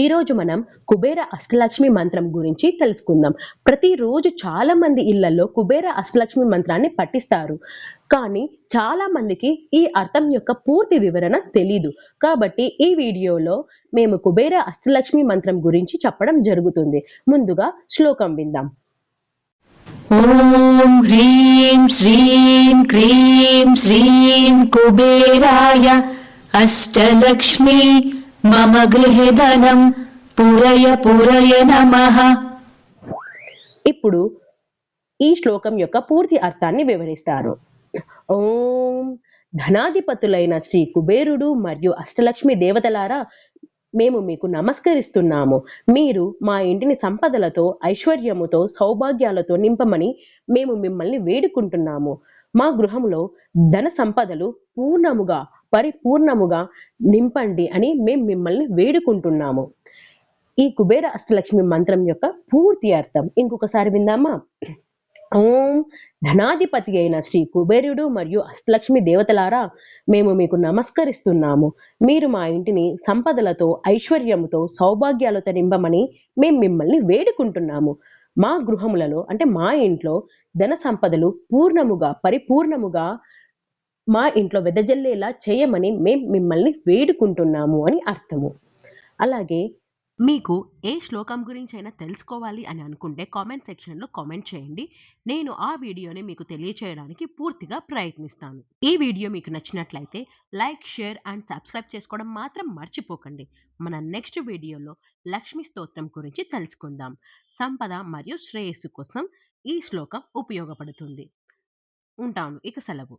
ఈరోజు మనం కుబేర అష్టలక్ష్మి మంత్రం గురించి తెలుసుకుందాం. ప్రతిరోజు చాలా మంది ఇళ్లలో కుబేర అష్టలక్ష్మి మంత్రాన్ని పఠిస్తారు. కానీ చాలా మందికి ఈ అర్థం యొక్క పూర్తి వివరణ తెలీదు. కాబట్టి ఈ వీడియోలో మేము కుబేర అష్టలక్ష్మి మంత్రం గురించి చెప్పడం జరుగుతుంది. ముందుగా శ్లోకం విందాం. ఓం హ్రీం శ్రీం క్రీం శ్రీం కుబేరాయ అష్టలక్ష్మి మమ గృహే ధనం పురయ పురయ నమః. ఇప్పుడు ఈ శ్లోకం యొక్క పూర్తి అర్థాన్ని వివరిస్తారు. ఓం ధనాధిపతులైన శ్రీ కుబేరుడు మరియు అష్టలక్ష్మి దేవతలారా, మేము మీకు నమస్కరిస్తున్నాము. మీరు మా ఇంటిని సంపదలతో, ఐశ్వర్యముతో, సౌభాగ్యాలతో నింపమని మేము మిమ్మల్ని వేడుకుంటున్నాము. మా గృహంలో ధన సంపదలు పూర్ణముగా, పరిపూర్ణముగా నింపండి అని మేము మిమ్మల్ని వేడుకుంటున్నాము. ఈ కుబేర అష్టలక్ష్మి మంత్రం యొక్క పూర్తి అర్థం ఇంకొకసారి విందామా? ఓం ధనాధిపతి అయిన శ్రీ కుబేరుడు మరియు అష్టలక్ష్మి దేవతలారా, మేము మీకు నమస్కరిస్తున్నాము. మీరు మా ఇంటిని సంపదలతో, ఐశ్వర్యముతో, సౌభాగ్యాలతో నింపమని మేము మిమ్మల్ని వేడుకుంటున్నాము. మా గృహములలో అంటే మా ఇంట్లో ధన సంపదలు పూర్ణముగా, పరిపూర్ణముగా మా ఇంట్లో వెదజల్లేలా చేయమని మేము మిమ్మల్ని వేడుకుంటున్నాము అని అర్థము. అలాగే మీకు ఏ శ్లోకం గురించైనా తెలుసుకోవాలి అని అనుకుంటే కామెంట్ సెక్షన్లో కామెంట్ చేయండి. నేను ఆ వీడియోని మీకు తెలియచేయడానికి పూర్తిగా ప్రయత్నిస్తాను. ఈ వీడియో మీకు నచ్చినట్లయితే లైక్, షేర్ అండ్ సబ్స్క్రైబ్ చేసుకోవడం మాత్రం మర్చిపోకండి. మన నెక్స్ట్ వీడియోలో లక్ష్మీ స్తోత్రం గురించి తెలుసుకుందాం. సంపద మరియు శ్రేయస్సు కోసం ఈ శ్లోకం ఉపయోగపడుతుంది. ఉంటాను. ఇక సెలవు.